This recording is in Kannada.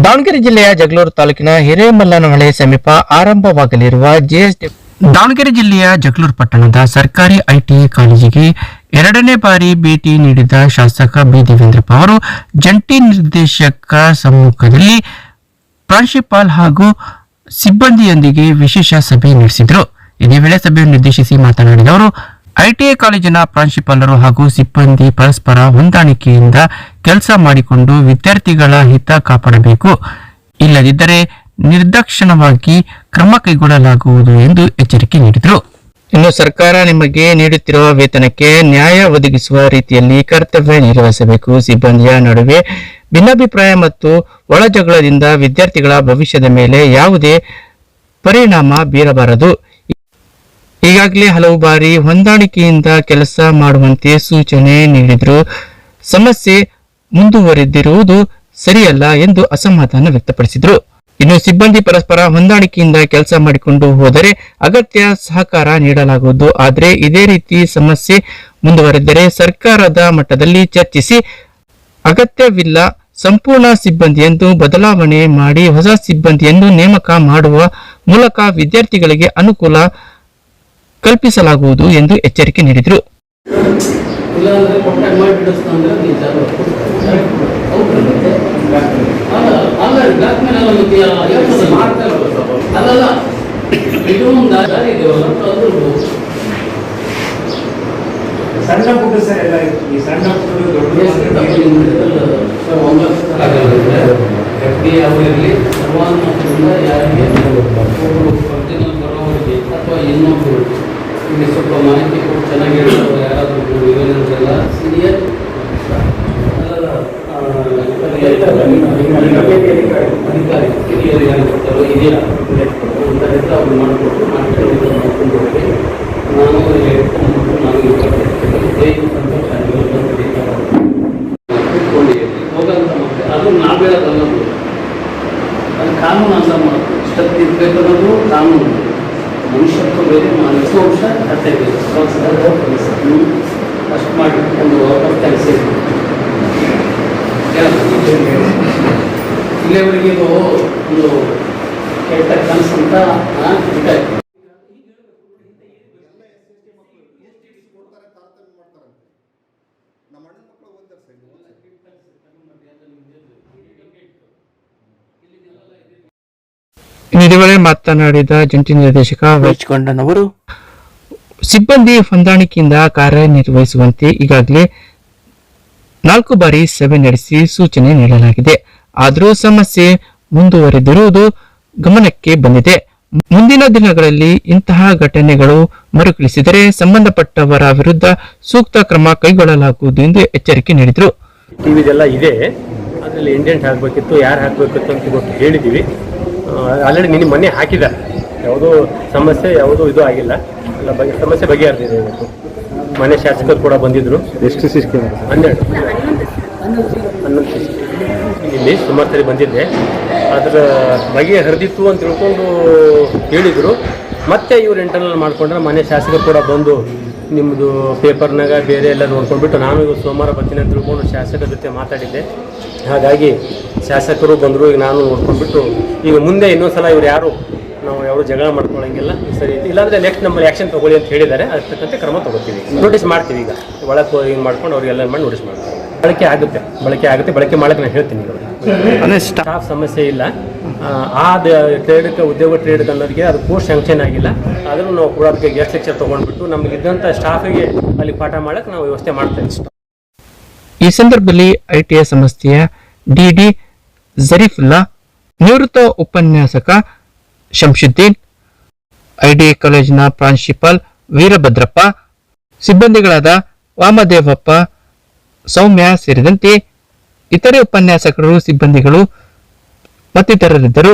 ದಾವಣಗೆರೆ ಜಿಲ್ಲೆಯ ಜಗಳೂರು ತಾಲೂಕಿನ ಹಿರೇಮಲ್ಲನಹೊಳೆ ಸಮೀಪ ಆರಂಭವಾಗಲಿರುವ ದಾವಣಗೆರೆ ಜಿಲ್ಲೆಯ ಜಗಳೂರು ಪಟ್ಟಣದ ಸರ್ಕಾರಿ ಐಟಿಐ ಕಾಲೇಜಿಗೆ ಎರಡನೇ ಬಾರಿ ಭೇಟಿ ನೀಡಿದ ಶಾಸಕ ಬಿ ದೇವೇಂದ್ರಪ್ಪ ಅವರು ಜಂಟಿ ನಿರ್ದೇಶಕ ಸಮ್ಮುಖದಲ್ಲಿ ಪ್ರಾಂಶುಪಾಲ್ ಹಾಗೂ ಸಿಬ್ಬಂದಿಯೊಂದಿಗೆ ವಿಶೇಷ ಸಭೆ ನಡೆಸಿದರು. ಇದೇ ವೇಳೆ ಸಭೆಯನ್ನು ಉದ್ದೇಶಿಸಿ ಮಾತನಾಡಿದ ಅವರು, ಐಟಿಐ ಕಾಲೇಜಿನ ಪ್ರಾಂಶುಪಾಲರು ಹಾಗೂ ಸಿಬ್ಬಂದಿ ಪರಸ್ಪರ ಹೊಂದಾಣಿಕೆಯಿಂದ ಕೆಲಸ ಮಾಡಿಕೊಂಡು ವಿದ್ಯಾರ್ಥಿಗಳ ಹಿತ ಕಾಪಾಡಬೇಕು. ಇಲ್ಲದಿದ್ದರೆ ನಿರ್ದಾಕ್ಷಿಣ್ಯವಾಗಿ ಕ್ರಮ ಕೈಗೊಳ್ಳಲಾಗುವುದು ಎಂದು ಎಚ್ಚರಿಕೆ ನೀಡಿದರು. ಇನ್ನು ಸರ್ಕಾರ ನಿಮಗೆ ನೀಡುತ್ತಿರುವ ವೇತನಕ್ಕೆ ನ್ಯಾಯ ಒದಗಿಸುವ ರೀತಿಯಲ್ಲಿ ಕರ್ತವ್ಯ ನಿರ್ವಹಿಸಬೇಕು. ಸಿಬ್ಬಂದಿಯ ನಡುವೆ ಭಿನ್ನಾಭಿಪ್ರಾಯ ಮತ್ತು ಒಳಜಗಳದಿಂದ ವಿದ್ಯಾರ್ಥಿಗಳ ಭವಿಷ್ಯದ ಮೇಲೆ ಯಾವುದೇ ಪರಿಣಾಮ ಬೀರಬಾರದು. ಈಗಾಗಲೇ ಹಲವು ಬಾರಿ ಹೊಂದಾಣಿಕೆಯಿಂದ ಕೆಲಸ ಮಾಡುವಂತೆ ಸೂಚನೆ ನೀಡಿದರೂ ಸಮಸ್ಯೆ ಮುಂದುವರೆದಿರುವುದು ಸರಿಯಲ್ಲ ಎಂದು ಅಸಮಾಧಾನ ವ್ಯಕ್ತಪಡಿಸಿದರು. ಇನ್ನು ಸಿಬ್ಬಂದಿ ಪರಸ್ಪರ ಹೊಂದಾಣಿಕೆಯಿಂದ ಕೆಲಸ ಮಾಡಿಕೊಂಡು ಹೋದರೆ ಅಗತ್ಯ ಸಹಕಾರ ನೀಡಲಾಗುವುದು. ಆದರೆ ಇದೇ ರೀತಿ ಸಮಸ್ಯೆ ಮುಂದುವರೆದರೆ ಸರ್ಕಾರದ ಮಟ್ಟದಲ್ಲಿ ಚರ್ಚಿಸಿ ಅಗತ್ಯವಿಲ್ಲ ಸಂಪೂರ್ಣ ಸಿಬ್ಬಂದಿಯನ್ನು ಬದಲಾವಣೆ ಮಾಡಿ ಹೊಸ ಸಿಬ್ಬಂದಿಯನ್ನು ನೇಮಕ ಮಾಡುವ ಮೂಲಕ ವಿದ್ಯಾರ್ಥಿಗಳಿಗೆ ಅನುಕೂಲ ಕಲ್ಪಿಸಲಾಗುವುದು ಎಂದು ಎಚ್ಚರಿಕೆ ನೀಡಿದರು. ಸಣ್ಣ ಪುಟ್ಟ ಸರ್ ಎಲ್ಲ ಈ ಸಣ್ಣ ಪುಟ್ಟ ದೊಡ್ಡ ಅವರಲ್ಲಿ ಸರ್ವಾನುಮತದಿಂದ ಯಾರಿಗೆ ಬರೋವರಿಗೆ ಅಥವಾ ಇನ್ನೊಬ್ಬರು ಇಲ್ಲಿ ಸ್ವಲ್ಪ ಮಾಹಿತಿ ಕೊಟ್ಟು ಚೆನ್ನಾಗಿ ಹೇಳ್ತಾರೆ. ಯಾರಾದರೂ ಇವರೆಲ್ಲ ಸೀನಿಯರ್ ಅಧಿಕಾರಿ ಹಿರಿಯರು ಯಾರು ಕೊಡ್ತಾರೋ ಇದೆಯಾ ಅಂತ ಅವ್ರು ಮಾಡಿಕೊಟ್ಟು ಮಾಡ್ಕೊಂಡು ಹೋಗಿ ನಾನು ಹೇಳ್ಕೊಂಡ್ಬಿಟ್ಟು ನಾನು ಹೋಗಂತ ಮತ್ತೆ ಅದು ನಾವು ಹೇಳೋದಲ್ಲ, ಅದು ಕಾನೂನು ಅಂತ ಮಾಡೋದು. ಇಷ್ಟಕ್ಕೆ ಇರಬೇಕು ಅನ್ನೋದು ಕಾನೂನು. ಮನುಷ್ಯತ್ವ ಬೇರೆ, ಮಾನಸಿಕ ಕತೆ ಬೇರೆ. ಅಷ್ಟು ಮಾಡಿ ಒಂದು ಅವಕಾಶ ಇಲ್ಲಿವರೆಗೆ ಒಂದು ಕೆಟ್ಟ ಕನಸಂತ ಇಟ್ಟಾಯ್ತು. ಇದೇ ವೇಳೆ ಮಾತನಾಡಿದ ಜಂಟಿ ನಿರ್ದೇಶಕ ವೈಚ್ಕೊಂಡನವರು, ಸಿಬ್ಬಂದಿ ಹೊಂದಾಣಿಕೆಯಿಂದ ಕಾರ್ಯನಿರ್ವಹಿಸುವಂತೆ ಈಗಾಗಲೇ 4 ಬಾರಿ ಸಭೆ ನಡೆಸಿ ಸೂಚನೆ ನೀಡಲಾಗಿದೆ. ಆದರೂ ಸಮಸ್ಯೆ ಮುಂದುವರೆದಿರುವುದು ಗಮನಕ್ಕೆ ಬಂದಿದೆ. ಮುಂದಿನ ದಿನಗಳಲ್ಲಿ ಇಂತಹ ಘಟನೆಗಳು ಮರುಕಳಿಸಿದರೆ ಸಂಬಂಧಪಟ್ಟವರ ವಿರುದ್ಧ ಸೂಕ್ತ ಕ್ರಮ ಕೈಗೊಳ್ಳಲಾಗುವುದು ಎಂದು ಎಚ್ಚರಿಕೆ ನೀಡಿದರು. ಟಿವಿದೆಲ್ಲ ಇದೆ, ಅದರಲ್ಲಿ ಇಂಡೆಂಟ್ ಹಾಕಬೇಕಿತ್ತು, ಯಾರು ಹಾಕಬೇಕಿತ್ತು ಅಂತ ಇವತ್ತು ಹೇಳಿದ್ದೀವಿ. ಆಲ್ರೆಡಿ ನಿನ್ನೆ ಮೊನ್ನೆ ಹಾಕಿದ್ದಾರೆ. ಯಾವುದೋ ಸಮಸ್ಯೆ ಯಾವುದೋ ಇದು ಆಗಿಲ್ಲ, ಎಲ್ಲ ಸಮಸ್ಯೆ ಬಗೆಹರಿದಿದೆ. ಇವತ್ತು ಮನೆ ಶಾಸಕರು ಕೂಡ ಬಂದಿದ್ರು. ಎಷ್ಟು ಸಿಸ್ಕೆ? 11 ಇಲ್ಲಿ ಸುಮಾರು ಸರಿ ಬಂದಿದ್ದೆ. ಅದರ ಬಗೆಹರಿದಿತ್ತು ಅಂತ ತಿಳ್ಕೊಂಡು ಹೇಳಿದರು. ಮತ್ತೆ ಇವ್ರು ಇಂಟರ್ನಲ್ ಮಾಡ್ಕೊಂಡ್ರೆ ಮನೆ ಶಾಸಕರು ಕೂಡ ಬಂದು ನಿಮ್ಮದು ಪೇಪರ್ನಾಗ ಬೇರೆ ಎಲ್ಲ ನೋಡ್ಕೊಂಡ್ಬಿಟ್ಟು ನಾನು ಇವತ್ತು ಸೋಮವಾರ ಬರ್ತೀನಿ ಅಂತ ತಿಳ್ಕೊಂಡು ಶಾಸಕರ ಜೊತೆ ಮಾತಾಡಿದ್ದೆ. ಹಾಗಾಗಿ ಶಾಸಕರು ಬಂದರು. ಈಗ ನಾನು ನೋಡ್ಕೊಂಡ್ಬಿಟ್ಟು ಈಗ ಮುಂದೆ ಇನ್ನೊಂದ್ಸಲ ಇವ್ರು ನಾವು ಯಾರು ಜಗಳ ಮಾಡ್ಕೊಳ್ಳೋಂಗಿಲ್ಲ, ಸರಿ ಇಲ್ಲಾಂದರೆ ನೆಕ್ಸ್ಟ್ ನಮ್ಮಲ್ಲಿ ಆ್ಯಕ್ಷನ್ ತೊಗೊಳ್ಳಿ ಅಂತ ಹೇಳಿದ್ದಾರೆ. ಅದಕ್ಕೆ ಕ್ರಮ ತೊಗೋತೀವಿ, ನೋಟಿಸ್ ಮಾಡ್ತೀವಿ. ಈಗ ಒಳಗೆ ಹಿಂಗೆ ಮಾಡ್ಕೊಂಡು ಅವ್ರಿಗೆಲ್ಲ ಮಾಡಿ ನೋಟಿಸ್ ಮಾಡ್ತೀವಿ. ಬಳಕೆ ಆಗುತ್ತೆ. ಬಳಕೆ ಮಾಡೋಕ್ಕೆ ನಾನು ಹೇಳ್ತೀನಿ. ಈಗ ಸ್ಟಾಫ್ ಸಮಸ್ಯೆ ಇಲ್ಲ. ಆ ಟ್ರೇಡ್ಗೆ ಉದ್ಯೋಗ ಟ್ರೇಡ್ ಅನ್ನೋರಿಗೆ ಅದು ಕೋರ್ಸ್ ಸ್ಯಾಂಕ್ಷನ್ ಆಗಿಲ್ಲ. ಆದರೂ ನಾವು ಕೂಡ ಅದಕ್ಕೆ ಗೆಸ್ಟ್ ಲೆಕ್ಚರ್ ತೊಗೊಂಡ್ಬಿಟ್ಟು ನಮಗೆ ಇದ್ದಂಥ ಸ್ಟಾಫಿಗೆ ಅಲ್ಲಿ ಪಾಠ ಮಾಡೋಕ್ಕೆ ನಾವು ವ್ಯವಸ್ಥೆ ಮಾಡ್ತೇವೆ. ಈ ಸಂದರ್ಭದಲ್ಲಿ ಐಟಿಐ ಸಂಸ್ಥೆಯ ಡಿಡಿ ಜರೀಫುಲ್ಲಾ, ನಿವೃತ್ತ ಉಪನ್ಯಾಸಕ ಶಂಶುದ್ದೀನ್, ಐಟಿಐ ಕಾಲೇಜಿನ ಪ್ರಾಂಶುಪಾಲ್ ವೀರಭದ್ರಪ್ಪ, ಸಿಬ್ಬಂದಿಗಳಾದ ವಾಮದೇವಪ್ಪ, ಸೌಮ್ಯ ಸೇರಿದಂತೆ ಇತರೆ ಉಪನ್ಯಾಸಕರು, ಸಿಬ್ಬಂದಿಗಳು ಮತ್ತಿತರರಿದ್ದರು.